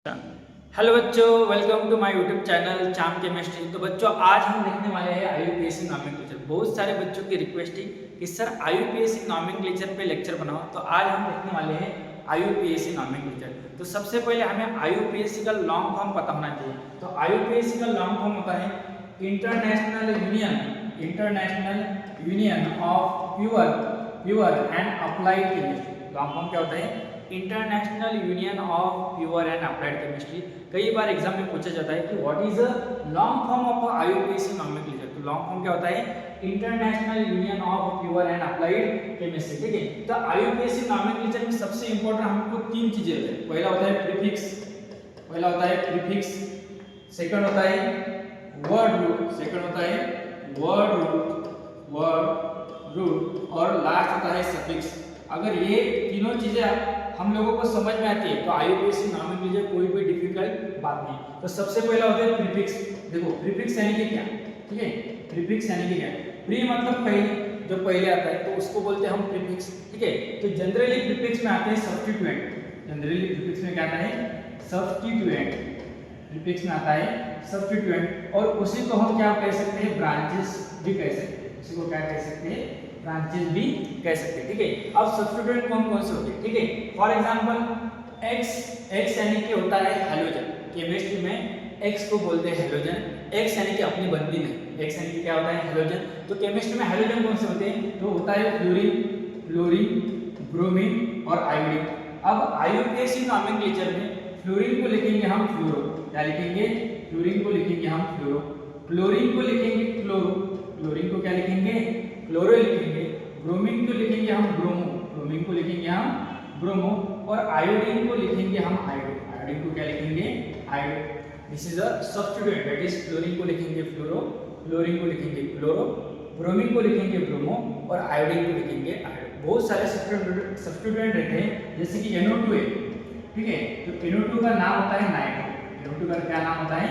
Hello बच्चों, welcome to my YouTube channel चाम chemistry. तो बच्चों, आज हम देखने वाले हैं आईयूपीएससी नॉमेनक्लेचर। बहुत सारे बच्चों की रिक्वेस्ट थी कि सर आईयूपीएससी नॉमेनक्लेचर पे लेक्चर बनाओ, तो आज हम देखने वाले हैं आईयूपीएससी नॉमेनक्लेचर। तो सबसे पहले हमें आईयूपीएससी का लॉन्ग फॉर्म पता होना चाहिए। तो आईयूपीएससी का लॉन्ग फॉर्म होता है international union of pure and applied chemistry. Long form क्या होता है? International union of pure and applied chemistry. कई बार एग्जाम में पूछा जाता है कि what is the long form of आईयूपीएससी nomenclature. तो लॉन्ग फॉर्म क्या होता है? International union of pure and applied chemistry. ठीक है, तो आईयूपीएससी नॉमेनक्लेचर में सबसे इंपॉर्टेंट हमको तीन चीजें होती है। पहला होता है प्रीफिक्स, सेकंड होता है वर्ड रूट और लास्ट होता है सफिक्स। अगर ये तीनों चीजें हम लोगों को समझ में आती है तो आईयूपीएससी नॉमेनक्लेचर कोई भी डिफिकल्ट बात नहीं। तो सबसे पहला होता है प्रीफिक्स। देखो प्रीफिक्स यानी कि क्या? ठीक है, प्रीफिक्स यानी कि क्या? प्री मतलब पहले, जो पहले आता है तो उसको बोलते हैं हम प्रीफिक्स। ठीक है, तो जनरली प्रीफिक्स में आते हैं सब्स्टिट्यूएंट। जनरली प्रीफिक्स में क्या आता है? सब्स्टिट्यूएंट। प्रीफिक्स में आता है सब्स्टिट्यूएंट, और उसी को हम क्या कह सकते हैं? ब्रांचेस भी कह सकते हैं। उसी को क्या कह सकते हैं? ब्रांचेस भी कह सकते हैं। ठीक है, अब सब्स्टिट्यूएंट कौन कौन से होते हैं? ठीक है, फॉर एग्जांपल एक्स यानी कि होता है हैलोजन। केमिस्ट्री में एक्स को बोलते हैं हैलोजन। एक्स यानी कि अपनी बनती नहीं, एक्स यानी कि क्या होता है? हैलोजन। तो केमिस्ट्री में हैलोजन कौन से होते हैं? तो होता है फ्लोरीन, ब्रोमीन और आयोडीन। अब आईयूपीएससी नॉमेनक्लेचर में फ्लोरीन को लिखेंगे हम फ्लोरो। क्या लिखेंगे? फ्लोरीन को लिखेंगे हम फ्लोरो। क्लोरीन को लिखेंगे क्लोरो। क्लोरीन को क्या लिखेंगे? क्लोरो लिखेंगे। ब्रोमीन को लिखेंगे हम ब्रोमो। ब्रोमीन को लिखेंगे हम ब्रोमो। और आयोडीन को लिखेंगे हम आयोडो। आयोडीन को क्या लिखेंगे? Iodo. This is a substituent, that is fluorine को लिखेंगे फ्लोरो, क्लोरीन को लिखेंगे क्लोरो, ब्रोमीन को लिखेंगे ब्रोमो और आयोडीन को लिखेंगे आयोडो। बहुत सारे सब्स्टिट्यूएंट रहते हैं, जैसे कि NO2 है। ठीक है, तो NO2 का नाम होता है नाइट्रो। NO2 का क्या नाम होता है?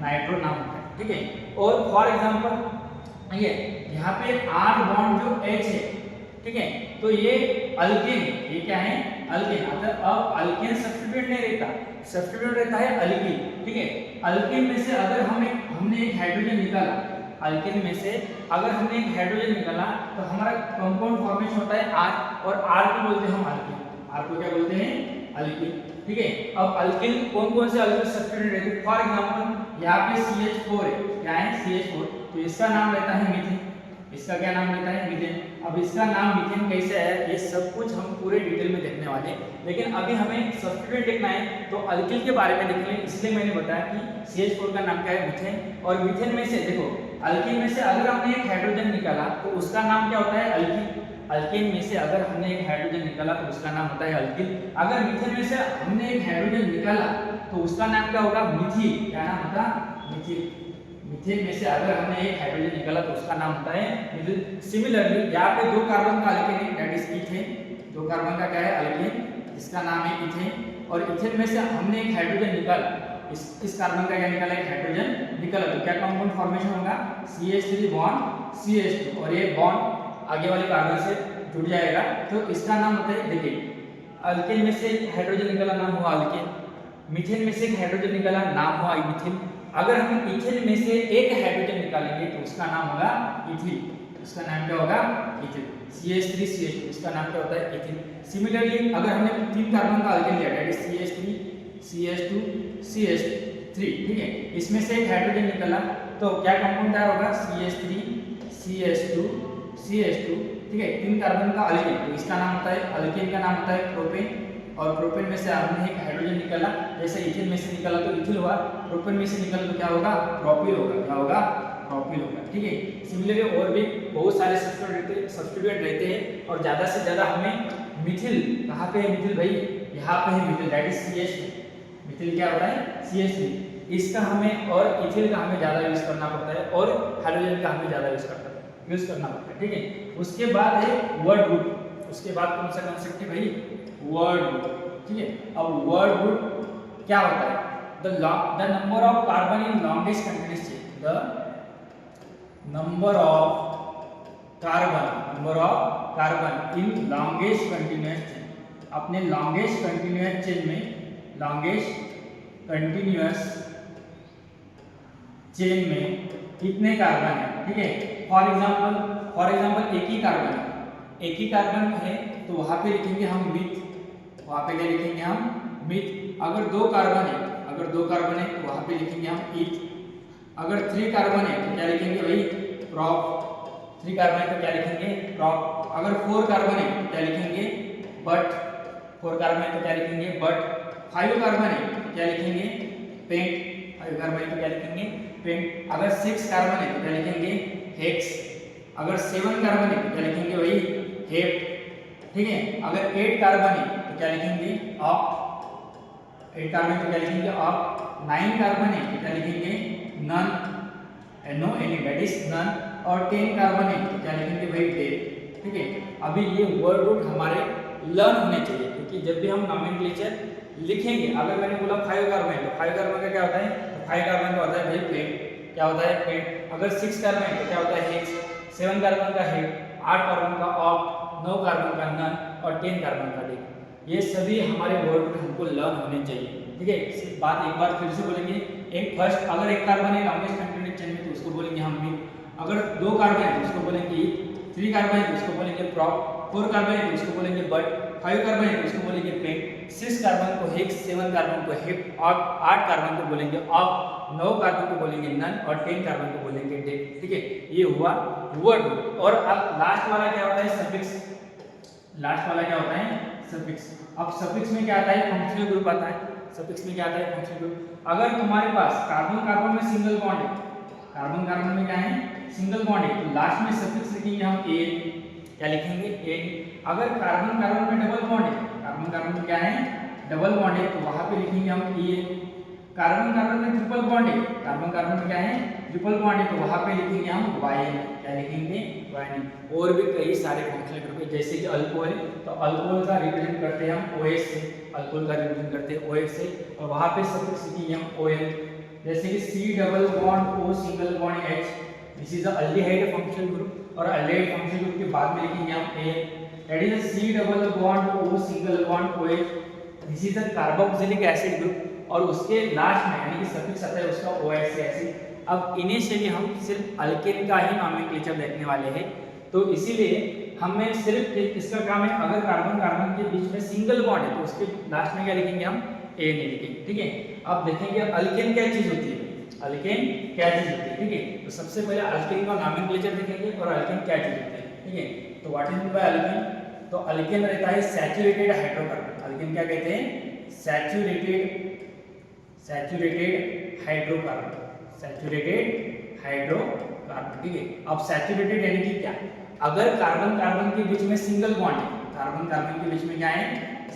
नाइट्रो नाम होता है। ठीक है, और फॉर एग्जांपल ये यहाँ पे R बॉन्ड जो H है, ठीक है, तो ये अल्केन, ये क्या है? अल्केन। अब अल्केन सब्स्टिट्यूएंट नहीं रहता, सब्स्टिट्यूएंट रहता है अल्कीन। ठीक है, अल्केन में से अगर हमने एक हाइड्रोजन निकाला, अल्केन में से अगर हमने एक हाइड्रोजन निकाला तो हमारा कंपाउंड फॉर्मेशन होता है R, और R को बोलते हैं हम अल्कीन। R को क्या बोलते हैं? अल्कीन। ठीक है, अब अल्कीन कौन कौन से अल्कीन सब्स्टिट्यूएंट रहते हैं? फॉर एग्जांपल यहाँ पे CH4 है। क्या है? CH4। तो इसका नाम रहता है मीथेन। इसका क्या नाम रहता है? मीथेन। अब इसका नाम मीथेन कैसे है, ये सब कुछ हम पूरे डिटेल में देखने वाले हैं, लेकिन अभी हमें सब्स्टिट्यूएंट देखना है तो अल्किल के बारे में देख लें। इसलिए मैंने बताया कि CH4 का नाम क्या है? मीथेन। और मीथेन में से देखो, अल्किन में से अगर हमने एक हाइड्रोजन निकाला तो उसका नाम क्या होता है? अल्किल। अल्केन में से अगर हमने एक हाइड्रोजन निकाला तो उसका नाम होता है अल्किल। अगर मीथेन में से हमने एक हाइड्रोजन निकाला तो उसका नाम क्या होगा? मिथिल। क्या नाम होगा? मिथिल। मीथेन में से अगर हमने एक हाइड्रोजन निकाला तो उसका नाम होता है मिथिल। सिमिलरली यहाँ पे दो कार्बन का अल्केन है, दैट इज इथेन। दो कार्बन का क्या है? अल्केन, जिसका नाम है इथेन। और इथेन में से हमने एक हाइड्रोजन निकाला, इस कार्बन का क्या निकाला? एक हाइड्रोजन निकाला, तो क्या कंपाउंड फॉर्मेशन होगा? CH3 बॉन्ड CH2, और ये बॉन्ड आगे वाले कार्बन से जुड़ जाएगा, तो इसका नाम होता है, देखिए, अल्केन में से हाइड्रोजन निकाला, नाम हुआ अल्केन। मीथेन में से एक हाइड्रोजन निकाला, नाम हुआ मिथिल। अगर हम इथेन में से एक हाइड्रोजन निकालेंगे तो उसका नाम होगा इथिल। उसका नाम क्या होगा? इथिल। CH3 CH2, इसका नाम क्या होता है? इथिल। सिमिलरली अगर हमने तीन कार्बन का अल्केन लिया, that is CH3 CH2 CH3, ठीक है, इसमें से एक हाइड्रोजन निकाला तो क्या कंपाउंड तैयार होगा? CH3 CH2 CH2, ठीक है, तीन कार्बन का अल्केन, तो इसका नाम होता है, अल्केन का नाम होता है प्रोपेन। और प्रोपेन में से हमने एक हाइड्रोजन निकाला, जैसे इथेन में से निकाला तो इथिल हुआ, प्रोपेन में से निकाला तो क्या होगा? प्रोपिल होगा। क्या होगा? प्रोपिल होगा। ठीक है, सिमिलरली और भी बहुत सारे सब्स्टिट्यूएंट रहते हैं, और ज्यादा से ज्यादा हमें मिथिल, कहाँ पे है मिथिल भाई? यहाँ पे है Mithil, that is CH2। Mithil क्या होता है? CH2। इसका हमें और इथिल का हमें ज्यादा यूज करना पड़ता है, और हाइड्रोजन का हमें ज्यादा यूज करना पड़ता है। ठीक है, उसके बाद है वर्ड रूट। उसके बाद कौन सा कॉन्सेप्ट है भाई? Word root. ठीक है, अब वर्ड रूट क्या होता है? The number of carbon in longest continuous chain. The number of carbon in longest continuous chain. अपने लॉन्गेस्ट कंटिन्यूअस चेन में, लॉन्गेस्ट कंटिन्यूअस चेन में कितने कार्बन है, ठीक है। फॉर एग्जांपल एक ही कार्बन है तो वहां पे लिखेंगे हम मिथ, वहां पे क्या लिखेंगे हम मिथ। अगर दो कार्बन है तो वहां पे लिखेंगे हम ईथ। अगर 3 कार्बन है तो क्या लिखेंगे भाई प्रॉप, 3 कार्बन है तो क्या लिखेंगे प्रॉप। अगर 4 कार्बन है तो क्या लिखेंगे बट, 4 कार्बन है तो क्या लिखेंगे बट। 5 कार्बन है तो क्या लिखेंगे पेंट, 5 कार्बन है तो क्या लिखेंगे पेंट। अगर 6 कार्बन है तो क्या लिखेंगे हेक्स। अगर 7 कार्बन है तो क्या लिखेंगे वही हेप, ठीक है। अगर 8 कार्बन है तो क्या लिखेंगे ऑप, 8 कार्बन है तो क्या लिखेंगे ऑप। 9 कार्बन है तो क्या लिखेंगे none, no any, that is none. और 10 कार्बन है तो क्या लिखेंगे भाई डेट, ठीक है। अभी ये वर्ड रूट हमारे लर्न होने चाहिए, क्योंकि जब भी हम नॉमेनक्लेचर लिखेंगे, अगर मैंने बोला 5 कार्बन है तो 5 कार्बन का क्या होता है, तो 5 कार्बन का होता है भाई पेंट, क्या होता है पेंट। अगर 6 कार्बन है तो क्या होता है हेक्स, 7 कार्बन का हेप, 8 कार्बन का ऑप, 9 कार्बन का नन और 10 कार्बन का डेट। ये सभी हमारे वर्ड रूट हमको लर्न होने चाहिए, ठीक है। बात एक बार फिर से बोलेंगे, एक फर्स्ट अगर एक कार्बन है लॉन्गेस्ट कंटिन्यूअस चेन में तो उसको बोलेंगे हम मिथ। अगर 2 कार्बन है तो उसको बोलेंगे ईथ, 3 कार्बन है तो उसको बोलेंगे प्रॉप, 4 कार्बन है तो उसको बोलेंगे बट, 5 कार्बन है तो उसको बोलेंगे पेंट, 6 कार्बन को हेक्स, 7 कार्बन को हेप, 8 कार्बन को बोलेंगे ऑफ, 9 कार्बन को बोलेंगे नन और 10 कार्बन को बोलेंगे डेट, ठीक है। ये हुआ वर्ड रूट। और अब लास्ट वाला क्या होता है सफिक्स, लास्ट वाला क्या होता है सफिक्स। अब सफिक्स में क्या आता है फंक्शनल ग्रुप आता है, सफिक्स में क्या आता है फंक्शनल ग्रुप। अगर तुम्हारे पास कार्बन कार्बन में सिंगल बॉन्ड है, कार्बन कार्बन में क्या है सिंगल बॉन्ड है, तो लास्ट में सफिक्स लिखेंगे हम ए, क्या लिखेंगे ए। अगर कार्बन कार्बन में डबल बॉन्ड है, कार्बन कार्बन में क्या है डबल बॉन्ड है, तो वहां पे लिखेंगे हम ए। कार्बन कार्बन में ट्रिपल बॉन्ड है, कार्बन कार्बन में क्या है ट्रिपल बॉन्ड है, तो वहां पे लिखेंगे हम वाई, क्या लिखेंगे वाई। और भी कई सारे फंक्शनल ग्रुप है, जैसे कि अल्कोहल, तो अल्कोहल का रिप्रेजेंट करते हैं हम OH से, अल्कोहल का रिप्रेजेंट करते हैं OH से, और वहां पे सफिक्स लिखेंगे हम OL। जैसे कि C double bond O single bond H, this is a aldehyde functional group, और अल्डिहाइड फंक्शनल ग्रुप के बाद में लिखेंगे हम A, that is C double bond O single bond OH, this is a carboxylic acid group, और उसके last में यानी कि सफिक्स आता है उसका OH एसिड। अब इनिशियली हम सिर्फ अल्केन का ही नॉमेनक्लेचर देखने वाले हैं, तो इसीलिए हमें सिर्फ इसका काम है, अगर कार्बन कार्बन के बीच में सिंगल बॉन्ड है तो उसके लास्ट में क्या लिखेंगे हम ए नहीं लिखेंगे, ठीक है। अब देखेंगे अल्केन क्या चीज होती है, अल्केन क्या चीज होती है, ठीक है। तो सबसे पहले अल्केन का नॉमेनक्लेचर देखेंगे और अल्केन क्या चीज होती है, ठीक है। तो what is mean by alkane, तो अल्केन रहता है सैचुरेटेड हाइड्रोकार्बन। अल्केन क्या कहते हैं सैचुरेटेड हाइड्रोकार्बन, सैचुरेटेड हाइड्रोकार्बन, ठीक है। अब सैचुरेटेड यानी कि क्या, अगर कार्बन कार्बन के बीच में सिंगल बॉन्ड है, कार्बन कार्बन के बीच में क्या है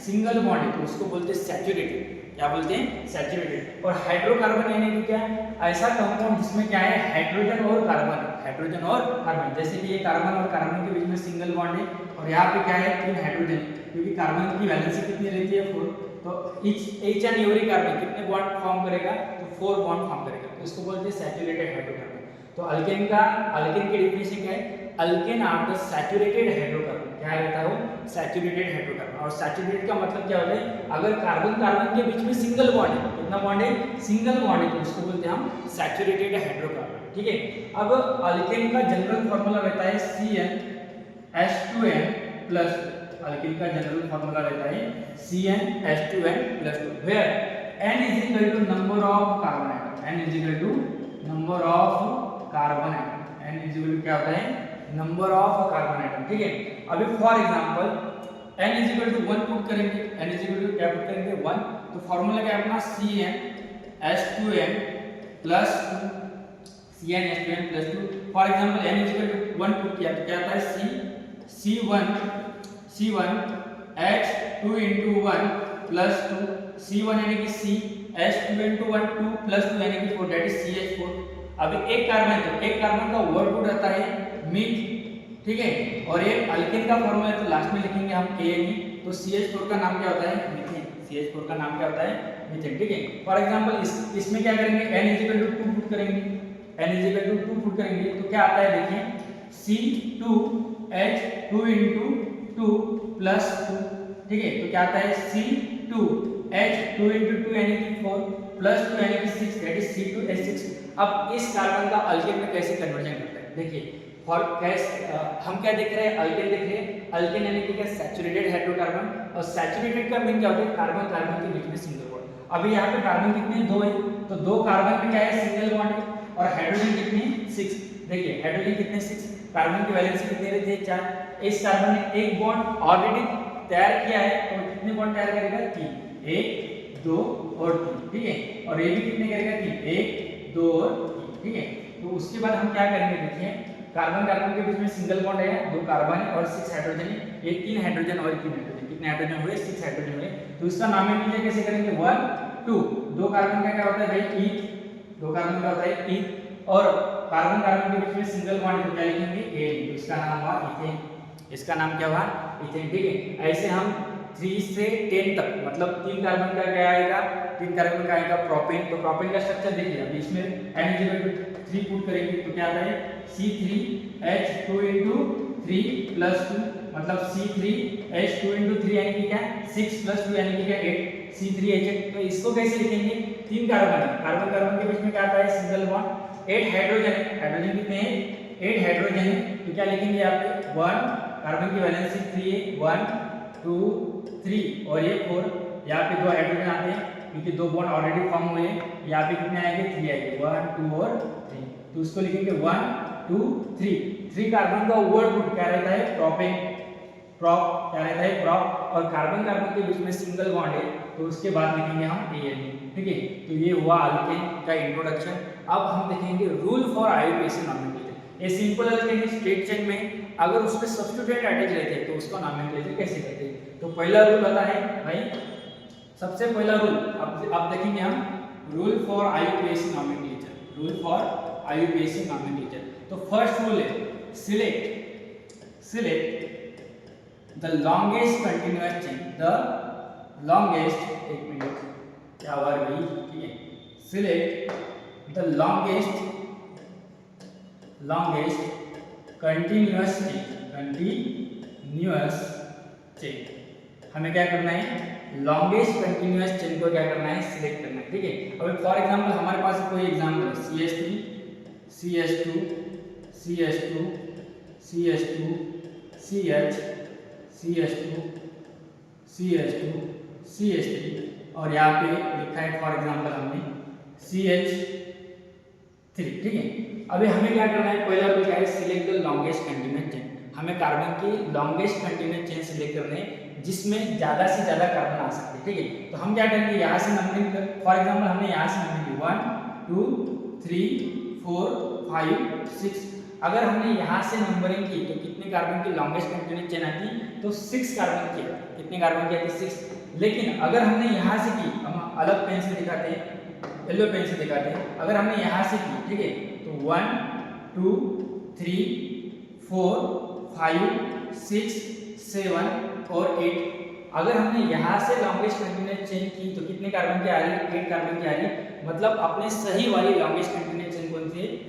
सिंगल बॉन्ड है, तो उसको बोलते हैं सैचुरेटेड, क्या बोलते हैं सैचुरेटेड। और हाइड्रोकार्बन यानी कि क्या, ऐसा कंपाउंड जिसमें क्या है हाइड्रोजन और कार्बन, हाइड्रोजन और कार्बन। जैसे कि ये कार्बन और कार्बन के बीच में सिंगल बॉन्ड है, और यहाँ पे क्या है 3 हाइड्रोजन, क्योंकि कार्बन की वैलेंसी कितनी रहती है 4, तो ईच एंड एवरी कार्बन कितने बॉन्ड फॉर्म करेगा, तो 4 बॉन्ड फॉर्म करेगा, तो इसको बोलते हैं सैचुरेटेड हाइड्रोकार्बन। तो अल्केन की डेफिनेशन क्या है, alkane are the saturated hydrocarbon, क्या रहता है वो सैचुरेटेड हाइड्रोकार्बन। और सैचुरेटेड का मतलब क्या होता है, अगर कार्बन कार्बन के बीच में सिंगल बॉन्ड है, कितना बॉन्ड है सिंगल बॉन्ड है, तो उसको बोलते हैं हम सैचुरेटेड हाइड्रोकार्बन, ठीक है। अब अल्केन का जनरल फार्मूला रहता है CnH2n+, अल्केन का जनरल फार्मूला रहता है CnH2n+2, where n is equal to number of carbon atom, n is equal to number of carbon atom, n is equal to क्या होता है नंबर ऑफ कार्बन एटम, ठीक है। अभी for example n is equal to 1 put करेंगे, n is equal to क्या put करेंगे 1, तो फार्मूला क्या है अपना CnH2n+2, for example n is equal to 1 put किया तो क्या आता है C1H2 into 1 plus 2, C1 यानी कि C, H2 into 1 2 plus 2 यानी कि 4, that is CH4। अभी एक कार्बन तो एक कार्बन का वर्ड रूट रहता है मीथ, ठीक है, और ये अल्केन का फॉर्मूला है तो लास्ट में लिखेंगे हम ANE, तो CH4 का नाम क्या होता है मीथेन, CH4 का नाम क्या होता है मीथेन, ठीक है। फॉर एग्जांपल इसमें क्या करेंगे n is equal to 2 put करेंगे, n is equal to 2 put करेंगे तो क्या आता है देखिए C2H2 into 2 plus 2, ठीक है, तो क्या आता है C2H2 into 2 यानी कि 4, +2 यानी कि 6 दैट इज C2H6। अब इस कार्बन का अल्केन में कैसे कन्वर्जन करते हैं देखिए, फॉर कैसे हम क्या देख रहे हैं, अल्केन देख रहे हैं। अल्केन यानी कि क्या, सैचुरेटेड हाइड्रोकार्बन, और सैचुरेटेड का मीन क्या होता है, कार्बन कार्बन के बीच में सिंगल बॉन्ड। अभी यहाँ पे कार्बन कितने हैं, 2 है, तो 2 कार्बन में क्या है, सिंगल बॉन्ड है, और हाइड्रोजन कितने हैं, 6। देखिए हाइड्रोजन कितने, 6, कार्बन की वैलेंसी कितनी रहती है, 4। इस कार्बन ने एक बॉन्ड ऑलरेडी तैयार किया है, तो कितने बॉन्ड तैयार करेगा, 3, 1 2 और 3, ठीक है। और ये भी कितने करेगा, 3, 1 2 और 3, ठीक है। तो उसके बाद हम क्या करेंगे देखिए, कार्बन कार्बन के बीच में सिंगल बॉन्ड है, 2 कार्बन है और 6 हाइड्रोजन है, ये 3 हाइड्रोजन और 3 हाइड्रोजन, कितने हाइड्रोजन हुए, 6 हाइड्रोजन हुए। तो इसका नाम है कैसे करेंगे, 1 2, 2 कार्बन का क्या होता है भाई, ईथ, 2 कार्बन का होता है ईथ, और कार्बन कार्बन के बीच में सिंगल बॉन्ड है, तो क्या लिखेंगे, एन, इसका नाम हुआ इथेन, इसका नाम क्या हुआ, इथेन, ठीक है। ऐसे हम 3 से 10 तक, मतलब 3 कार्बन का क्या आएगा, 3 कार्बन का आएगा प्रोपेन। तो प्रोपेन का स्ट्रक्चर देखिए, अभी इसमें N/3 पुट करेंगे तो क्या आता है, C3H2 × 3 + 2, मतलब C3H2 × 3 यानी कि क्या, 6 + 2 यानी कि क्या, 8, C3H8। तो इसको कैसे लिखेंगे, 3 कार्बन है, कार्बन कार्बन के बीच में क्या आता है, सिंगल बॉन्ड, 8 हाइड्रोजन है, हाइड्रोजन कितने हैं, 8 हाइड्रोजन है, तो क्या लिखेंगे यहाँ पे, 1, कार्बन की वैलेंसी 3 है, 1 2 3 और ये 4, यहाँ पे 2 हाइड्रोजन आते हैं क्योंकि 2 बॉन्ड ऑलरेडी फॉर्म हुए हैं, यहाँ पे कितने आएंगे, 3 आएंगे, 1 2 और 3, तो उसको लिखेंगे 1 2 3 कार्बन का वर्ड रूट क्या रहता है, प्रोपेन, प्रोप क्या रहता है, प्रोप, और कार्बन कार्बन के बीच में सिंगल बॉन्ड है, तो उसके बाद लिखेंगे हम एन, ठीक है। तो ये हुआ अल्केन का इंट्रोडक्शन। अब हम देखेंगे rule for IUPAC nomenclature. A simple alkane is straight chain में अगर उसमें सब्स्टिट्यूएंट अटैच रहते हैं तो उसका नॉमेनक्लेचर कैसे करते हैं। तो पहला रूल आता है भाई, सबसे पहला रूल अब देखेंगे हम, rule for IUPAC nomenclature, rule for IUPAC nomenclature. तो फर्स्ट रूल है, select the longest continuous chain, the longest, एक मिनट क्या हुआ भाई, ठीक है, select the longest continuous chain, हमें क्या करना है, लॉन्गेस्ट कंटिन्यूअस चेन को क्या करना है, सिलेक्ट करना है, ठीक है। अब फॉर एग्जांपल हमारे पास कोई एग्जांपल है, CH3 CH2 CH2 CH2 CH CH2 CH2 CH3 और यहाँ पे लिखा है फॉर एग्जांपल हमने CH3, ठीक है। अभी हमें क्या करना है, पहला रूल क्या है, select the longest continuous chain, हमें कार्बन की लॉन्गेस्ट कंटिन्यूअस चेन सिलेक्ट करने जिसमें ज़्यादा से ज़्यादा कार्बन आ सकते हैं, ठीक है। तो हम क्या करेंगे, यहाँ से नंबरिंग कर, फॉर एग्जांपल हमने यहाँ से नंबरिंग 1 2 3 4 5 6, अगर हमने यहाँ से नंबरिंग की तो कितने कार्बन की लॉन्गेस्ट कंटिन्यूअस चेन आती, तो 6 कार्बन की, कितने कार्बन की आती, 6। लेकिन अगर हमने यहाँ से की, हम अलग पेन से दिखाते हैं, येलो पेन से दिखाते हैं, अगर हमने यहाँ से की, ठीक है, तो 1 2 3 4 5 6 7 और 8, अगर हमने यहाँ से लॉन्गेस्ट कंटिन्यूअस चेन की तो कितने कार्बन की आ रही है, 8 कार्बन की आ रही है, मतलब अपने सही वाली लॉन्गेस्ट कंटिन्यूअस चेन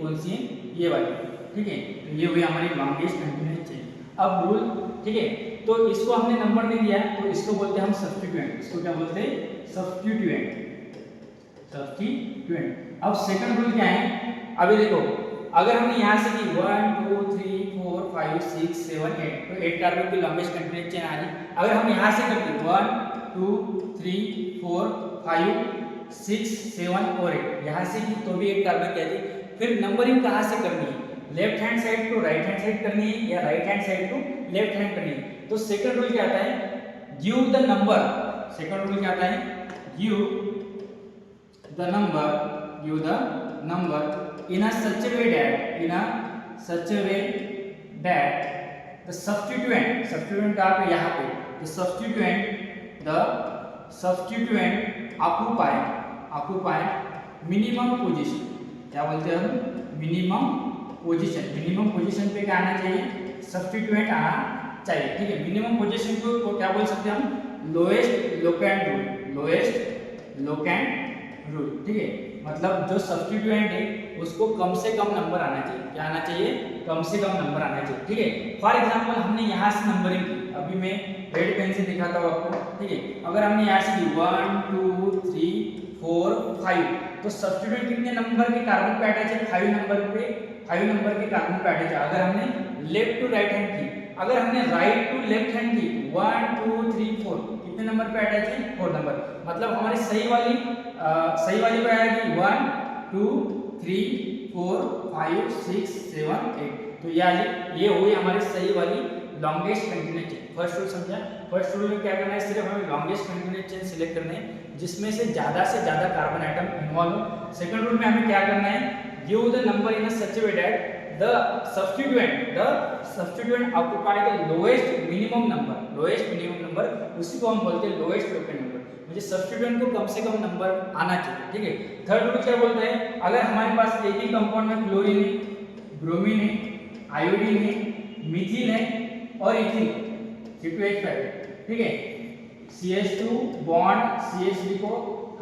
कौन सी है, ये वाली, ठीक है। तो ये हुई हमारी लॉन्गेस्ट कंटिन्यूअस चेन। अब रूल, ठीक है, तो इसको हमने नंबर नहीं दिया तो इसको बोलते हैं हम सब्स्टिट्यूएंट, इसको क्या बोलते हैं, सब्स्टिट्यूएंट। अब सेकंड रूल क्या है, अभी देखो अगर हमने यहाँ से की 1 2 3 4 5 6 7 8, तो 8 कार्बन की लॉन्गेस्ट कंटिन्यूअस चेन आ रही। अगर हम यहाँ से करते 1 2 3 4 5 6 7 और 8, यहाँ से की तो भी 8 कार्बन की आती। फिर नंबरिंग कहाँ से करनी है, left hand side to right hand side करनी है या right hand side to left hand करनी है। तो सेकंड रूल क्या आता है, give the number, second rule क्या आता है, give the number in a such a way that the substituent कहाँ पे, यहाँ पे, the substituent occupy minimum position, क्या बोलते हैं हम, मिनिमम पोजीशन पे क्या आना चाहिए, सब्स्टिट्यूएंट आना चाहिए, ठीक है। मिनिमम पोजीशन को क्या बोल सकते हैं हम, लोएस्ट लोकेंट रूल, ठीक है। मतलब जो सब्स्टिट्यूएंट है उसको कम से कम नंबर आना चाहिए, क्या आना चाहिए, कम से कम नंबर आना चाहिए, ठीक है। फॉर एग्जांपल हमने यहाँ से नंबरिंग की, अभी मैं रेड पेन से दिखाता हूँ आपको, ठीक है। अगर हमने यहाँ से की 1 2 3 4 5। तो सब्स्टिट्यूट कितने नंबर के कार्बन पे अटैच है? 5 नंबर के कार्बन पे अटैच है। अगर हमने लेफ्ट टू राइट हैंड की, अगर हमने राइट टू लेफ्ट हैंड की 1 2 3 4, कितने नंबर पे अटैच है? 4 नंबर। मतलब हमारी सही वाली पे आएगी 1 2 3 4 5 6 7 8। तो ये हुई हमारी सही वाली longest continuous chain. First rule समझा? फर्स्ट रूल में क्या करना है? सिर्फ हमें लॉन्गेस्ट कंटिन्यूअस चेन सिलेक्ट करने हैं जिसमें से ज्यादा कार्बन आइटम इन्वॉल्व हो। सेकंड रूल में हमें क्या करना है? Give the number in such way that the substituent occupy the lowest minimum number, उसी को हम बोलते हैं लोएस्ट लोकेट नंबर। मुझे सब्स्टिट्यूएंट को कम से कम नंबर आना चाहिए, ठीक है। थर्ड रूल क्या बोलता है? अगर हमारे पास एक ही कंपाउंड में क्लोरीन है, ब्रोमीन है, आयोडीन है, मीथिल है और इथिल, C2H5, ठीक है, CH2 बॉन्ड CH3 को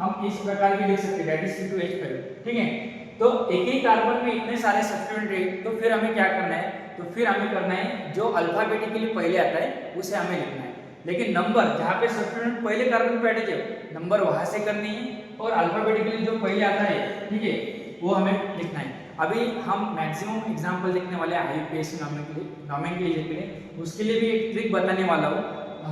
हम इस प्रकार की लिख सकते हैं, दैट इज C2H5, ठीक है। तो एक ही कार्बन में इतने सारे सब्स्टिट्यूएंट है, तो फिर हमें क्या करना है? तो फिर हमें करना है जो अल्फाबेटिकली पहले आता है उसे हमें लिखना है। लेकिन नंबर जहाँ पे सब्स्टिट्यूएंट पहले कार्बन पे अटैच है, नंबर वहां से करनी है, और अल्फाबेटिकली जो पहले आता है, ठीक है, वो हमें लिखना है। अभी हम मैक्सिमम एग्जांपल देखने वाले हैं IUPAC नॉमेनक्लेचर के लिए, उसके लिए भी एक ट्रिक बताने वाला हूँ।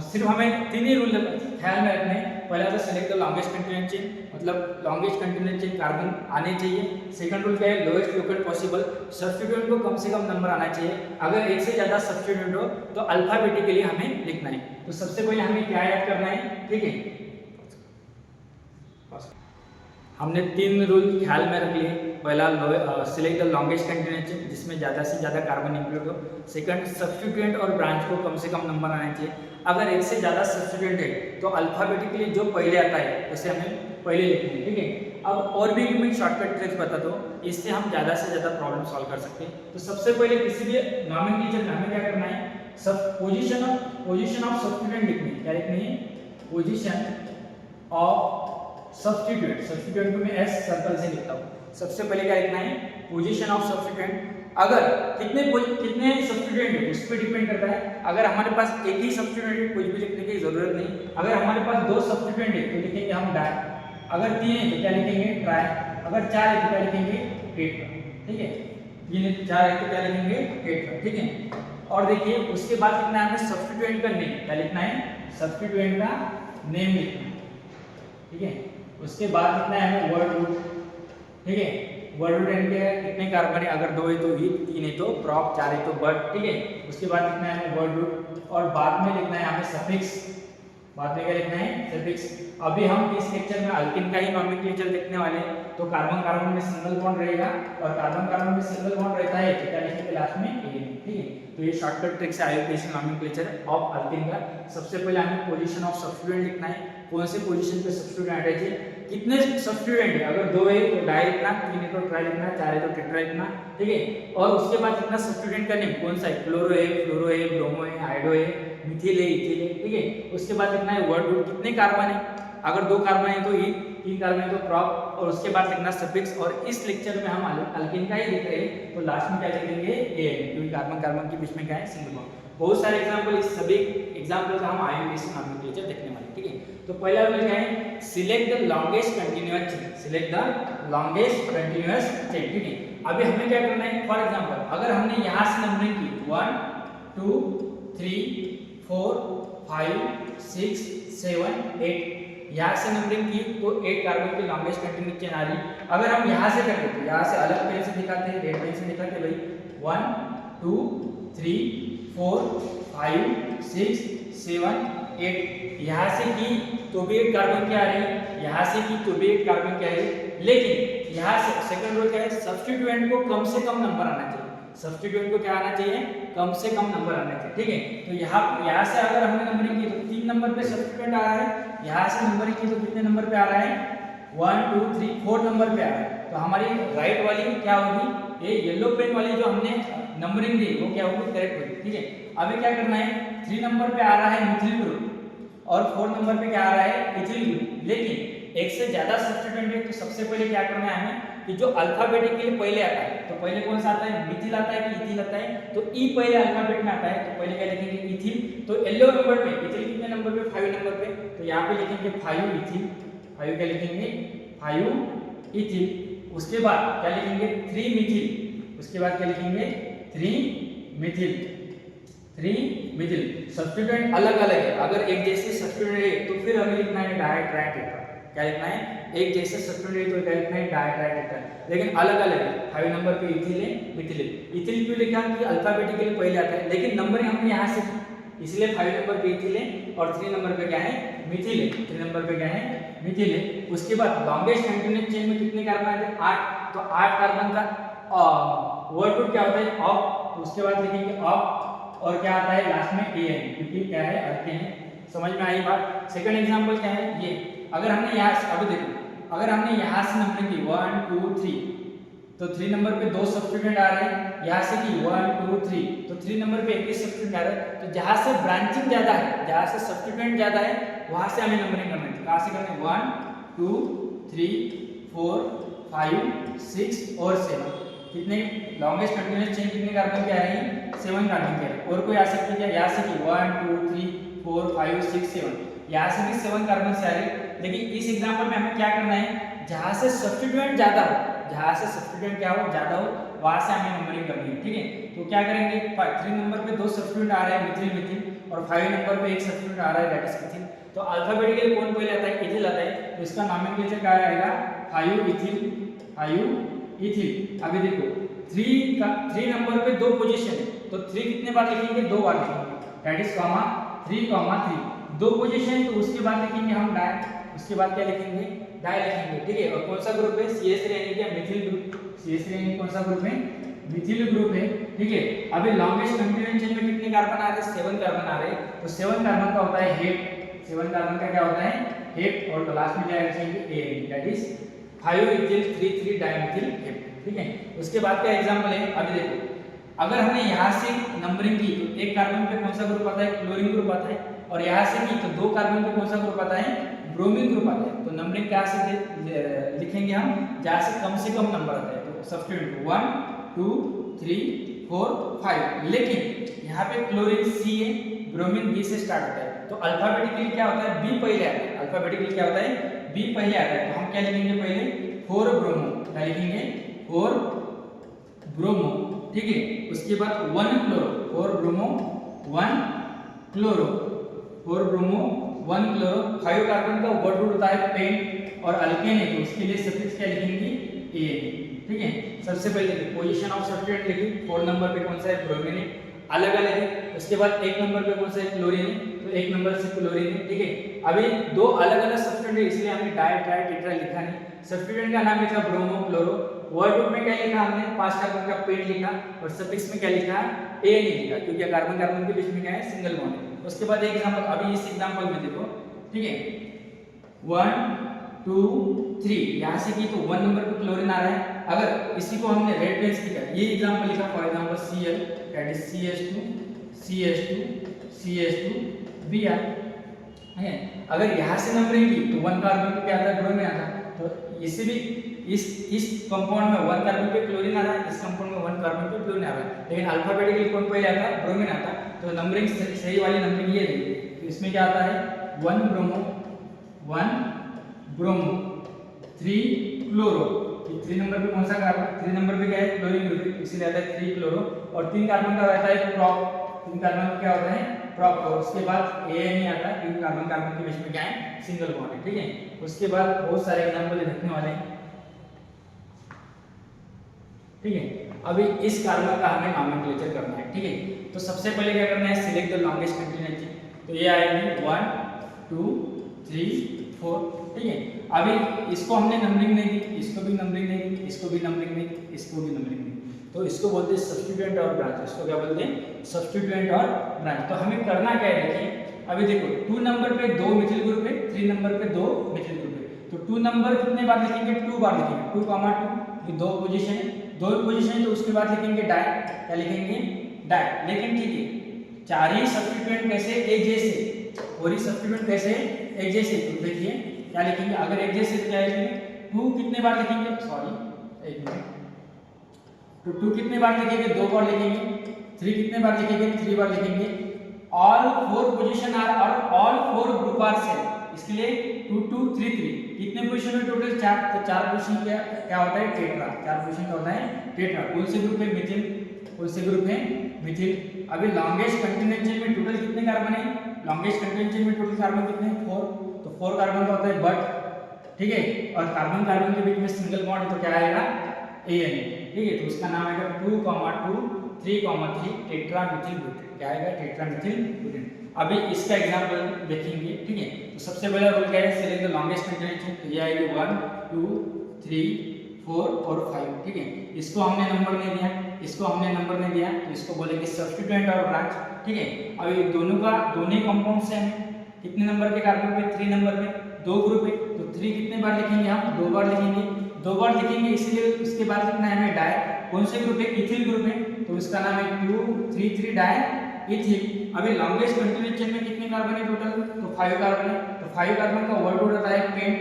सिर्फ हमें 3 ही रूल ख्याल में रखने हैं। पहला तो select the longest continuous chain, मतलब लॉन्गेस्ट कंटिन्यूअस चेन कार्बन आने चाहिए। सेकंड रूल क्या है? लोएस्ट लोकेट पॉसिबल, सब्स्टिट्यूएंट को कम से कम नंबर आना चाहिए। अगर एक से ज्यादा सब्स्टिट्यूएंट हो तो अल्फाबेटिकली हमें लिखना है। तो सबसे पहले हमें क्या याद करना है, ठीक है, हमने 3 रूल ख्याल में रख लिए। पहला select the longest continuous chain जिसमें ज़्यादा से ज़्यादा कार्बन इंक्लूड हो। सेकंड, सब्स्टिट्यूएंट और ब्रांच को कम से कम नंबर आना चाहिए। अगर एक से ज़्यादा सब्स्टिट्यूएंट है तो अल्फाबेटिकली जो पहले आता है उसे हमें पहले लिखना है, ठीक है। अब और भी मैं शॉर्टकट ट्रिक्स बता दो, इससे हम ज़्यादा से ज़्यादा प्रॉब्लम सॉल्व कर सकते हैं। तो सबसे पहले किसी भी नॉमेनक्लेचर में हमें क्या करना है? पोजीशन ऑफ सब्स्टिट्यूएंट लिखनी है। क्या लिखनी है? पोजीशन ऑफ सब्स्टिट्यूएंट को मैं S सर्कल से लिखता हूँ। सबसे पहले क्या लिखना है? Position of substituent. अगर कितने सब्स्टिट्यूएंट है उस पर डिपेंड करता है। अगर हमारे पास एक ही सब्स्टिट्यूएंट है, कुछ भी लिखने की जरूरत नहीं। अगर हमारे पास 2 सब्स्टिट्यूएंट है तो लिखेंगे हम डाई, अगर 3 है तो क्या लिखेंगे? ट्राई, अगर 4 है तो क्या लिखेंगे? टेट्रा, ठीक है। 4 है तो क्या लिखेंगे? टेट्रा, ठीक है। और देखिए उसके बाद लिखना है हमें सब्स्टिट्यूएंट का नेम। क्या लिखना है? सब्स्टिट्यूएंट का नेम लिखना है, ठीक है। उसके बाद लिखना है हमें वर्ड रूट, ठीक है। वर्ड रूट यानी क्या? कितने कार्बन है? अगर 2 है तो हीट, 3 है तो प्रॉप, 4 है तो बट, ठीक है। उसके बाद लिखना है हमें वर्ड रूट, और बाद में लिखना है हमें सफिक्स। बाद में क्या लिखना है? सफिक्स। अभी हम इस लेक्चर में अल्किन का ही नॉमेनक्लेचर देखने वाले हैं। तो कार्बन कार्बन में सिंगल बॉन्ड रहेगा, और कार्बन कार्बन में सिंगल बॉन्ड रहता है तो क्या लिखेंगे लास्ट में? एन, ठीक है। तो ये शॉर्टकट ट्रिक है IUPAC नॉमेनक्लेचर ऑफ अल्किन का। सबसे पहले हमें पोजीशन ऑफ सब्स्टिट्यूएंट लिखना है, कौन से पोजीशन पे सब्स्टिट्यूएंट अटैच है, कितने सब्स्टिट्यूएंट है। अगर 2 है तो डाई लिखना, 3 है तो ट्राई लिखना, 4 है तो टेट्रा लिखना, ठीक है। और उसके बाद लिखना सब्स्टिट्यूएंट का नेम, कौन सा है? क्लोरो है, फ्लोरो है, ब्रोमो है, आयोडो है, मिथिल है, इथिल है, ठीक है। उसके बाद लिखना है वर्ड रूट, कितने कार्बन है। अगर 2 कार्बन है तो ईथ, 3 कार्बन है तो प्रॉप, और उसके बाद लिखना सफिक्स। और इस लेक्चर में हम अल्किन का ही लिख रहे हैं तो लास्ट में क्या लिखेंगे? एन, क्योंकि कार्बन कार्बन के बीच में क्या है? Single bond. बहुत सारे एग्जांपल, इस सभी एग्जांपल का हम IUPAC नॉमेनक्लेचर देखने वाले, ठीक है। तो पहला रूल क्या है? Select the longest continuous chain, select the longest continuous chain, ठीक है। अभी हमें क्या करना है? फॉर एग्जांपल अगर हमने यहां से नंबरिंग की 1 2 3 4 5 6 7 8, यहाँ से नंबरिंग की तो 8 कार्बन की लॉन्गेस्ट कंटीन्यूअस चेन आ रही। अगर हम यहाँ से करते तो यहाँ से अलग पेन से दिखाते हैं, रेड पेन से दिखाते भाई 1 2 3 4 5 6 7 8, यहाँ से की तो भी 8 कार्बन क्या आ रही, यहाँ से की तो भी 8 कार्बन क्या है। लेकिन यहाँ से सेकंड रूल क्या है? सब्स्टिट्यूएंट को कम से कम नंबर आना चाहिए। सब्स्टिट्यूएंट को क्या आना चाहिए? कम से कम नंबर आना चाहिए, ठीक है। तो यहाँ से अगर हमने नंबरिंग की तो 3 नंबर पे सब्स्टिट्यूएंट आ रहा है, यहाँ से नंबरिंग की तो कितने नंबर पे आ रहा है? 1 2 3 4 नंबर पे आ रहा है। तो हमारी राइट वाली क्या होगी? ये येलो पेन वाली जो हमने नंबरिंग दी वो क्या होगी? करेक्ट होगी, ठीक है। अभी क्या करना है? 3 नंबर पे आ रहा है मिथिल ग्रुप और 4 नंबर पे क्या आ रहा है? Ethyl group. लेकिन एक से ज्यादा सब्स्टिट्यूएंट है तो सबसे पहले क्या करना है हमें कि जो अल्फाबेटिकली पहले आता है, तो पहले कौन सा आता है? मिथिल आता है कि इथिल आता है? तो ई पहले अल्फाबेट में आता है तो पहले क्या लिखेंगे? इथिल। तो येलो नंबर पे इथिल कितने नंबर पे? 5 नंबर पे, तो यहाँ पे लिखेंगे 5 इथिल। 5 क्या लिखेंगे? 5 इथिल, उसके बाद क्या लिखेंगे 3 मिथिल, उसके बाद क्या लिखेंगे 3 मिथिल, 3 मिथिल। सब्स्टिट्यूएंट अलग अलग है, अगर एक जैसे सब्स्टिट्यूएंट है तो फिर हमें लिखना है डायट्राइट टेट्रा। क्या लिखना है, एक जैसे सब्स्टिट्यूएंट है तो क्या लिखना है डायट्राइट टेट्रा, लेकिन अलग अलग है। 5 नंबर पे इथिल है, मिथिल है। इथिल क्यों लिखा कि अल्फाबेटिकली पहले आता है, लेकिन नंबरिंग हमने यहाँ से इसलिए 5 नंबर पे इथिल है और 3 नंबर पे क्या है मिथिल है, 3 नंबर पे क्या है मिथिल है। उसके बाद लॉन्गेस्ट कंटिन्यूअस चेन में कितने कार्बन आते हैं 8, तो 8 कार्बन का वर्ड रूट क्या होता है ऑफ, तो उसके बाद लिखेंगे ऑफ और क्या आता है लास्ट में एन, क्योंकि क्या है अल्केन है। समझ में आई बात। सेकंड एग्जांपल क्या है ये, अगर हमने यहाँ से अभी देखो, अगर हमने यहाँ से नंबरिंग की 1 2 3 तो 3 नंबर पे 2 सब्स्टिट्यूएंट आ रहे हैं, यहाँ से की 1 2 3 तो 3 नंबर पे 21 सब्स्टिट्यूएंट आ रहा है। तो जहाँ से ब्रांचिंग ज्यादा है, जहाँ से सब्स्टिट्यूएंट ज्यादा है वहाँ से हमें नंबरिंग करना है। कहाँ से करना है 1 2 3 4 5 6 और 7, कितने लॉन्गेस्ट कंटिन्यूअस चेन कितने कार्बन के आ रहे हैं 7 कार्बन के आ रहे हैं। और कोई आ सकते हैं क्या, यहाँ से कि 1 2 3 4 5 6 7, यहाँ से भी 7 कार्बन से आ रहे हैं। लेकिन इस एग्जांपल में हमें क्या करना है, जहाँ से सब्स्टिट्यूएंट ज्यादा हो, जहाँ से सब्स्टिट्यूएंट क्या हो ज्यादा हो वहाँ से हमें नंबरिंग करनी है। ठीक है, तो क्या करेंगे 3 नंबर पे 2 सब्स्टिट्यूएंट आ रहे हैं मिथिल मिथिल, और 5 नंबर पे 1 सब्स्टिट्यूएंट आ रहा है दैट इज इथिल। तो अल्फाबेटिकली कौन पहले आता है इथिल आता है, तो इसका नोमेनक्लेचर क्या आएगा 5 इथिल 5 इथिल। अभी देखो 3 नंबर पे 2 पोजीशन है, तो 3 कितने बार लिखेंगे 2 बार लिखेंगे दैट इज 3 2 पोजीशन, तो उसके बाद लिखेंगे हम डाई, उसके बाद क्या लिखेंगे डाई लिखेंगे। ठीक है, और कौन सा ग्रुप है CH3 यानी कि मिथिल ग्रुप, CH3 यानी कौन सा ग्रुप है मिथिल ग्रुप है। ठीक है, अभी लॉन्गेस्ट कंटिन्यूअस चेन में कितने कार्बन आ रहे हैं 7 कार्बन आ रहे हैं, तो 7 कार्बन का होता है हेप, 7 कार्बन का क्या होता है हेप, और लास्ट में क्या लिखेंगे AN दैट इज 5 इथिल 3 3 डाइमिथिल हेप। ठीक है, उसके बाद का एग्जांपल है, अभी देखो अगर हमने यहाँ से नंबरिंग की तो एक कार्बन पे कौन सा ग्रुप आता है क्लोरीन ग्रुप आता है, और यहाँ से की तो 2 कार्बन पे कौन सा ग्रुप आता है ब्रोमीन ग्रुप आता है। तो नंबरिंग क्या से लिखेंगे हम, जहाँ से कम नंबर आता है, तो सब्स्टिट्यूएंट 1 2 3 4 5, लेकिन यहाँ पे क्लोरीन C है, ब्रोमीन B से स्टार्ट होता है, तो अल्फाबेटिकली क्या होता है B पहले आता है, अल्फाबेटिकली क्या होता है B पहले आता है। तो हम क्या लिखेंगे पहले 4 ब्रोमो, क्या लिखेंगे 4 ब्रोमो। ठीक है, उसके बाद 1 chloro, 4 bromo 1 chloro, 4 bromo 1 chloro. 5 carbon का वर्ड रूट होता है पेन, और अल्केन है तो उसके लिए सफिक्स क्या लिखेंगे AN। ठीक है, सबसे पहले पोजीशन ऑफ सब्स्टिट्यूएंट लिखी, 4 नंबर पे कौन सा है ब्रोमीन है, अलग अलग है। उसके बाद 1 नंबर पे कौन सा है क्लोरीन है, तो 1 नंबर से क्लोरीन है। ठीक है, अभी 2 अलग अलग सब्स्टिट्यूएंट है इसलिए हमने डाई ट्राई टेट्रा लिखा नहीं, सब्स्टिट्यूएंट का नाम लिखा ब्रोमो क्लोरो, वर्ड रूट में क्या लिखा हमने 5 कार्बन का पेन लिखा, और सफिक्स में क्या लिखा AN लिखा, क्योंकि कार्बन कार्बन के बीच में क्या है सिंगल बॉन्ड है। उसके बाद एक एग्जांपल, अभी इस एग्जांपल में देखो, ठीक है 1 2 3 यहाँ से की तो 1 नंबर पे क्लोरीन आ रहा है, अगर इसी को हमने रेड पेन से लिखा, ये एग्जांपल लिखा for example Cl that is CH2 Br है। अगर यहाँ से नंबरिंग की तो 1 कार्बन पे क्या आता है ब्रोमीन आता है, तो इसे भी इस कंपाउंड में 1 कार्बन पे क्लोरीन आ रहा है, इस कंपाउंड में 1 कार्बन पे क्लोरीन आ रहा है, लेकिन अल्फाबेटिकली कौन पहले आता है ब्रोमीन आता है। तो नंबरिंग सही वाली नंबरिंग ये है, तो इसमें क्या आता है 1 ब्रोमो 3 क्लोरो, 3 नंबर पे कौन सा कार्बन 3 नंबर पे क्या है क्लोरीन ग्रुप, इसीलिए आता है 3 क्लोरो, और 3 कार्बन का रहता है प्रॉप, 3 कार्बन का क्या होता है प्रॉप, और उसके बाद AN आता है, क्योंकि कार्बन कार्बन के बीच में क्या है सिंगल बॉन्ड है। ठीक है, उसके बाद बहुत सारे एग्जांपल लिखने वाले हैं। ठीक है, अभी इस कार्बन का हमें नोमेनक्लेचर करना है। ठीक है, तो सबसे पहले क्या करना है select the longest continuous chain, तो ये आएंगे 1 2 3 4। ठीक है, अभी इसको हमने नंबरिंग नहीं दी, इसको भी नंबरिंग नहीं दी, इसको भी नंबरिंग नहीं दी, इसको भी नंबरिंग नहीं दी, तो इसको बोलते हैं सब्स्टिट्यूएंट और ब्रांच। इसको क्या बोलते हैं सब्स्टिट्यूएंट और ब्रांच। तो हमें करना क्या है देखिए, अभी देखो 2 नंबर पे 2 मिथिल ग्रुप है, 3 नंबर पे 2 मिथिल ग्रुप है, तो 2 नंबर कितने बार लिखेंगे 2 बार लिखेंगे, 2 2 ये 2 पोजीशन है, 2 पोजीशन, तो उसके बाद लिखेंगे डाई, क्या लिखेंगे डाई। लेकिन ठीक है, 4 ही सब्स्टिट्यूएंट कैसे एक जैसे, और ही सब्स्टिट्यूएंट कैसे एक जैसे, तो देखिए क्या लिखेंगे, अगर एक जैसे तो क्या लिखेंगे 2 कितने बार लिखेंगे, सॉरी एक मिनट, तो 2 कितने बार लिखेंगे 2 बार लिखेंगे, 3 कितने बार लिखेंगे 3 बार लिखेंगे, ऑल 4 पोजीशन आर और ऑल 4 ग्रुप आर सेम, इसके लिए 2 2 3 3 कितने पोजीशन में टोटल 4, तो 4 पोजीशन क्या होता है टेट्रा, 4 पोजीशन का होता है टेट्रा। कौन से ग्रुप है मिथिल, कौन से ग्रुप है मिथिल। अभी लॉन्गेस्ट कंटिन्यूअस चेन में टोटल कितने कार्बन है, लॉन्गेस्ट कंटिन्यूअस चेन में टोटल कार्बन कितने हैं 4, तो 4 कार्बन का होता है बट, ठीक है। और कार्बन कार्बन के बीच में सिंगल बॉन्ड तो क्या आएगा AN, ठीक है। तो उसका नाम आएगा 2,2 3,3 टेट्रा मिथिल ब्यूटेन, क्या आएगा टेट्रा मिथिल ब्यूटेन। अभी इसका एग्जांपल देखेंगे, ठीक है। तो सबसे पहला रूल क्या है, select the longest continuous chain, तो ये आएगी 1 2 3 4 और 5, ठीक है। इसको हमने नंबर नहीं दिया, इसको हमने नंबर नहीं दिया, तो इसको बोलेंगे सब्स्टिट्यूएंट और ब्रांच, ठीक है। अभी दोनों ही कंपाउंड से हैं, कितने नंबर के कार्बन पे 3 नंबर पे, 2 ग्रुप है, तो 3 कितने बार लिखेंगे हम, 2 बार लिखेंगे, 2 बार लिखेंगे, इसलिए इसके बाद लिखना है हमें डाई। कौन से ग्रुप है, इथिल ग्रुप है, तो इसका नाम है 2,3,3 डाई इथिल। अभी लॉन्गेस्ट कंटिन्यूअस चेन में कितने कार्बन है टोटल, तो 5 कार्बन है, तो 5 कार्बन का वर्ड होता है पेंट,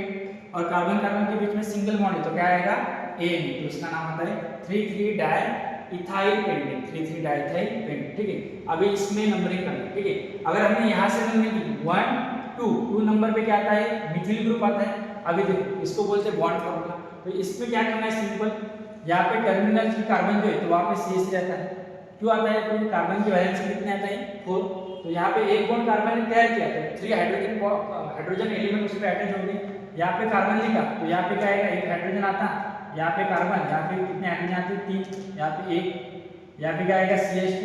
और कार्बन कार्बन के बीच में सिंगल बॉन्ड है, तो क्या आएगा AN, तो इसका नाम होता है 3,3 di ethyl pentane, 3,3 di ethyl pentane, ठीक है। अभी इसमें नंबरिंग करना, ठीक है। अगर हमने यहाँ से नंबरिंग की 1 2 नंबर पे क्या आता है मिथिल ग्रुप आता है। अभी देखो इसको बोलते हैं बॉन्ड फार्मूला, तो इसमें क्या करना है सिंपल, यहाँ पे टर्मिनल की कार्बन जो है तो वहाँ पे CH रहता है, क्यों आता है, क्योंकि कार्बन की वैलेंस कितने आता है 4, तो यहाँ पे एक बॉन्ड कार्बन ने तैयार किया, तो 3 हाइड्रोजन एलिमेंट उस पर अटैच होंगे। यहाँ पे कार्बन लिखा, तो यहाँ पे क्या आएगा, एक हाइड्रोजन आता, यहाँ पे कार्बन, यहाँ पे कितने हाइड्रोजन आते हैं 3, यहाँ पे 1, यहाँ पे क्या आएगा CH2,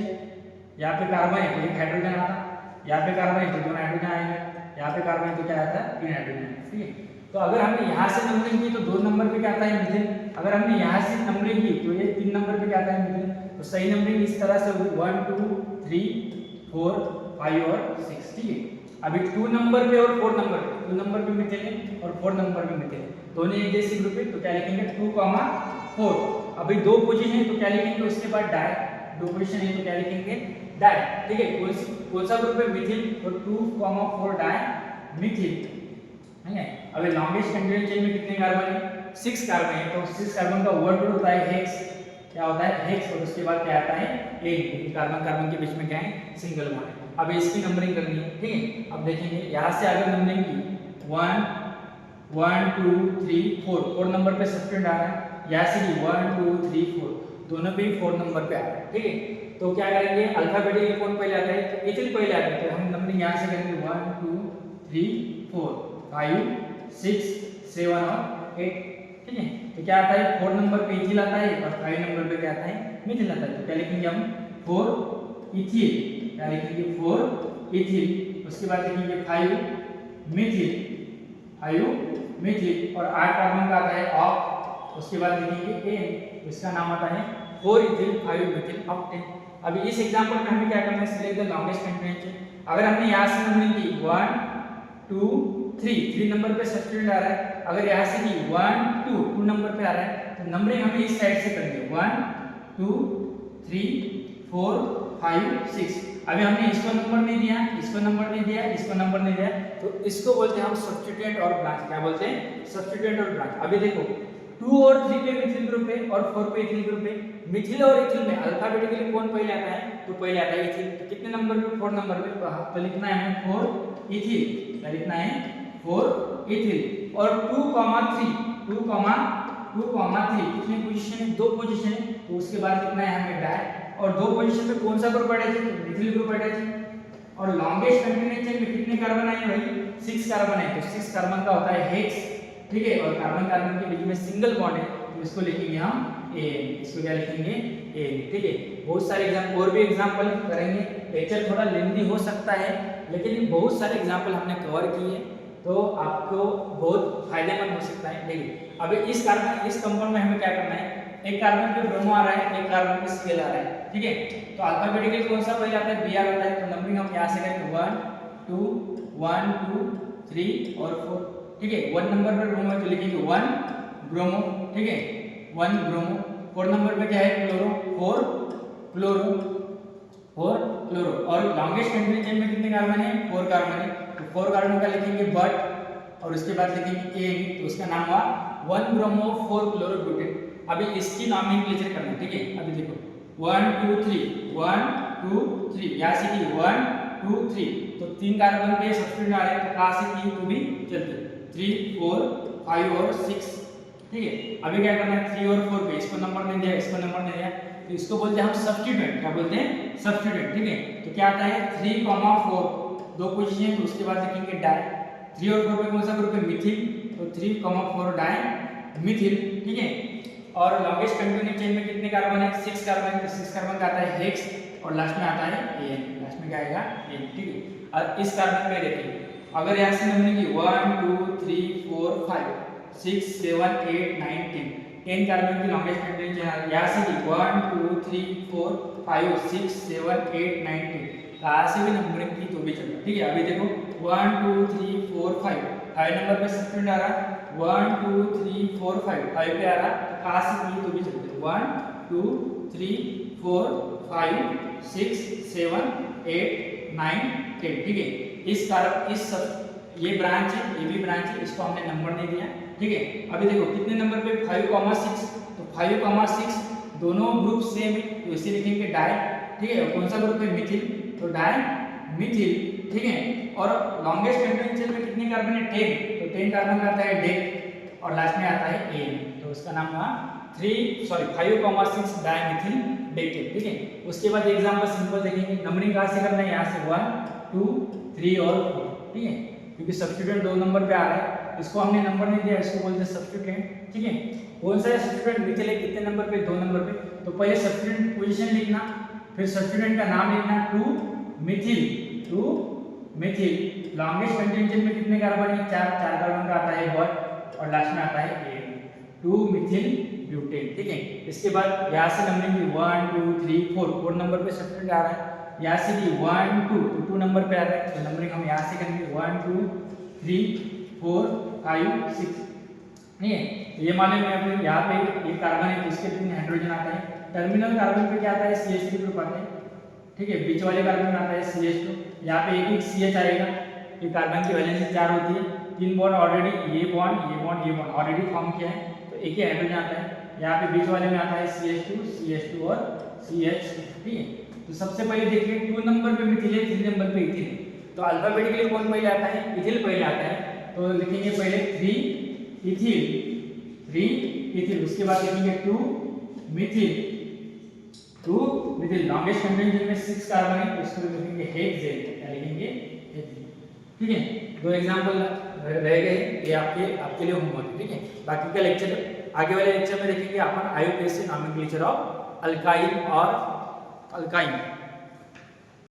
यहाँ पे कार्बन है तो एक हाइड्रोजन आता, यहाँ पे कार्बन है तो 2 हाइड्रोजन आएंगे, यहाँ पे कार्बन है तो क्या आता है 3 हाइड्रोजन, ठीक है। तो अगर हमने यहाँ से नंबरिंग की तो 2 नंबर पे क्या आता है मिथिल, अगर हमने यहाँ से नंबरिंग की तो ये 3 नंबर पे क्या आता है मिथिल। तो सही नंबरिंग इस तरह से होगी 1 2 3 4 5 और 6, ठीक है। अभी 2 नंबर पे और 4 नंबर पे, 2 नंबर पे मिथिल है और 4 नंबर पे मिथिल है, दोनों एक जैसे ग्रुप है, तो क्या लिखेंगे 2,4। अभी 2 पोजीशन है तो क्या लिखेंगे, उसके बाद डाई, 2 पोजीशन है तो क्या लिखेंगे डाई, ठीक है। कौन सा ग्रुप है मिथिल, तो 2,4 डाई मिथिल, ठीक है। अभी लॉन्गेस्ट कंटिन्यूअस चेन में कितने कार्बन है, 6 कार्बन है, तो 6 कार्बन का वर्ड होता है हेक्स, क्या होता है हेक्स, और उसके बाद क्या आता है एक, कार्बन कार्बन के बीच में क्या है सिंगल बॉन्ड है। अब इसकी नंबरिंग करनी है, ठीक है। अब देखेंगे यहाँ से अगर नंबरिंग की 1 1 2 3 4 नंबर पे सब्स्टिट्यूएंट आ रहा है, यहाँ से भी 1 2 3 4 दोनों पे 4 नंबर पे आ रहा है, ठीक है। तो क्या करेंगे, अल्फाबेटिकली कौन पहले आता है, तो इथिल पहले आता है, तो हम नंबरिंग यहाँ से करेंगे 1 2 3 4 5 6 7 और 8, ठीक है। तो क्या आता है 4 नंबर पे इथिल आता है और 5 नंबर पे क्या आता है मिथिल आता है, तो क्या लिखेंगे हम 4 इथिल, क्या लिखेंगे 4 इथिल, उसके बाद लिखेंगे 5 मिथिल, 5 मिथिल, और 8 कार्बन का आता है ऑक, उसके बाद लिखेंगे N, इसका नाम आता है 4 इथिल 5 मिथिल ऑक्टेन। अभी इस एग्जांपल में हमें क्या करना है, select the longest continuous chain. अगर हमने यहाँ से नंबरिंग की 1 2 3 नंबर पे सब्स्टिट्यूएंट आ रहा है, अगर यहाँ से की 1 2 नंबर पे आ रहा है, तो नंबरिंग हमें इस साइड से करेंगे 1 2 3 4 5 6। अभी हमने इसको नंबर नहीं दिया, इसको नंबर नहीं दिया, इसको नंबर नहीं दिया, तो इसको बोलते हैं हम सब्स्टिट्यूएंट और ब्रांच, क्या बोलते हैं सब्स्टिट्यूएंट और ब्रांच। अभी देखो 2 और 3 पे मिथिल ग्रुप है और 4 पे इथिल ग्रुप है, मिथिल और इथिल में अल्फाबेटिकली कौन पहले आता है, तो पहले आता है इथिल, तो कितने नंबर पे 4 नंबर पे, तो लिखना है हमें 4 इथिल, क्या लिखना है 4 इथिल, और 2,3 कितनी पोजीशन है, 2 पोजीशन है, तो उसके बाद लिखना है हमें डाई, और 2 पोजीशन पे कौन सा ग्रुप अटैच है, तो मिथिल ग्रुप अटैच है, और लॉन्गेस्ट कंटिन्यूअस चेन में कितने कार्बन आए भाई 6 कार्बन है, तो 6 कार्बन का होता है हेक्स, ठीक है। और कार्बन कार्बन के बीच में सिंगल बॉन्ड है, तो इसको लिखेंगे हम AN, इसको क्या लिखेंगे AN, ठीक है। बहुत सारे एग्जांपल और भी एग्जांपल करेंगे, लेक्चर थोड़ा लेंथी हो सकता है, लेकिन बहुत सारे एग्जांपल हमने कवर किए, तो आपको बहुत फायदेमंद हो सकता है। देखिए अभी इस कंपाउंड में हमें क्या करना है, एक कार्बन पे ब्रोमो आ रहा है, एक कार्बन पे Cl आ रहा है, ठीक है। तो अल्फाबेटिकली कौन सा पहले आता है, Br आता है, तो नंबरिंग हम यहाँ से करेंगे 1 2 3 और 4, ठीक है। 1 नंबर पर ब्रोमो है तो लिखेंगे 1 ब्रोमो, ठीक है 1 ब्रोमो। 4 नंबर पे क्या है क्लोरो, 4 क्लोरो, 4 क्लोरो, और लॉन्गेस्ट कंटिन्यूअस चेन में कितने कार्बन है 4 कार्बन है, तो 4 कार्बन का लिखेंगे बट, और उसके बाद लिखेंगे A, तो उसका नाम हुआ 1 ब्रोमो 4 क्लोरोब्यूटेन। अभी इसकी नॉमेनक्लेचर करना, ठीक है। अभी देखो 1 2 3 1 2 3, यहाँ से की 1 2 3, तो 3 कार्बन के सब्स्टिट्यूएंट आ रहे हैं, तो कहाँ से की तो भी चलते 3 4 5 और 6, ठीक है। अभी क्या करना है 3 और 4 पे, इसको नंबर नहीं दिया, इसको नंबर नहीं दिया, तो इसको बोलते हैं हम सब्स्टिट्यूएंट। क्या बोलते हैं? सब्स्टिट्यूएंट, ठीक है। तो क्या आता है 3, 4 दो पोजीशन, तो उसके बाद लिखेंगे डाई। 3 और 4 पे कौन सा ग्रुप है? मिथिल, तो 3, 4 डाई मिथिल, ठीक है। और लॉन्गेस्ट कंटिन्यूस चेन में कितने कार्बन है? 6 कार्बन है, तो 6 कार्बन का आता है हेक्स और लास्ट में आता है एन, लास्ट में क्या आएगा? एन, ठीक है। और इस कार्बन में देखिए अगर यहाँ से नंबरिंग की 1 2 3 4 5 6 7 8 9 10 कार्बन की लॉन्गेस्ट कंटिन्यूस चेन है। यहाँ से 1 2 3 4 5 6 7 8 9 10 कहाँ से भी नंबरिंग की तो भी चलेगा, ठीक है। अभी देखो 1 2 3 4 5 नंबर पे सब्स्टिट्यूएंट आ रहा, 1 2 3 4 5 पे आ रहा, तो कहाँ से भी तो भी चलते 1 2 3 4 5 6 7 8 9 10, ठीक है। इस कारण इस सब ये ब्रांच है, ये भी ब्रांच है, इसको हमने नंबर नहीं दिया, ठीक है। अभी देखो कितने नंबर पे 5, 6, तो 5, 6 दोनों ग्रुप सेम है, तो इसे लिखेंगे डाई, ठीक है। कौन सा ग्रुप है? मिथिल, तो डाई मिथिल, ठीक है। और लॉन्गेस्ट कंटिन्यूस चेन में कितने कार्बन है? 10, तो 10 कार्बन का आता है डेक और लास्ट में आता है एन, तो उसका नाम हुआ 5, 6 डाइमिथिल डेकेट, ठीक है। उसके बाद एग्जांपल सिंपल देखेंगे, नंबरिंग कहाँ से करना है? यहाँ से 1 2 3 और 4, ठीक है। क्योंकि सब्स्टिट्यूएंट 2 नंबर पे आ रहा है, इसको हमने नंबर नहीं दिया, इसको बोलते हैं सब्स्टिट्यूएंट, ठीक है। कौन सा सब्स्टिट्यूएंट? मिथिल है, कितने नंबर पे? 2 नंबर पे, तो पहले सब्स्टिट्यूएंट पोजीशन लिखना, फिर सब्स्टिट्यूएंट का नाम लिखना, 2 मिथिल, लॉन्गेस्ट कंटिन्यूस चेन में कितने कार्बन है? 4 कार्बन का आता है वन और लास्ट में आता है एन, 2 मिथिल ब्यूटेन, ठीक है। इसके बाद यहाँ से नंबरिंग 1 2 3 4 नंबर पे सब्स्टिट्यूएंट आ रहा है, यहाँ से भी 1 2 तो 2 नंबर पे आ रहा है, तो नंबरिंग हम यहाँ से करेंगे 1 2 3 4 5 6, नहीं है। ये माने में अपने यहाँ पे एक कार्बन है, जिसके तीन हाइड्रोजन आता है, टर्मिनल कार्बन पे क्या आता है? CH3 ग्रुप आता है, ठीक है। बीच वाले कार्बन में आता है CH2, यहाँ पे एक CH आएगा, ये कार्बन की वैलेंसी 4 होती है, 3 बॉन्ड ऑलरेडी ये बॉन्ड ऑलरेडी फॉर्म किया है, तो एक ही हाइड्रोजन आता है। यहाँ पे बीच वाले में आता है CH2 और CH, ठीक है। तो सबसे पहले देखिए 2 नंबर पे मिथिल है, 3 नंबर पे इथिल है, तो अल्फाबेटिकली कौन पहले आता है? इथिल पहले आता है, तो लिखेंगे पहले 3 इथिल, उसके बाद लिखेंगे 2 मिथिल, लॉन्गेस्ट कंटिन्यूस चेन में 6 कार्बन है, तो इसको लिखेंगे हेक्सेन, क्या लिखेंगे? हेक्सेन, ठीक है। 2 एग्जांपल रह गए, ये आपके लिए होमवर्क, ठीक है। बाकी का लेक्चर आगे वाले लेक्चर में देखेंगे अपन IUPAC नॉमेनक्लेचर ऑफ अल्काइल और अल्काइन।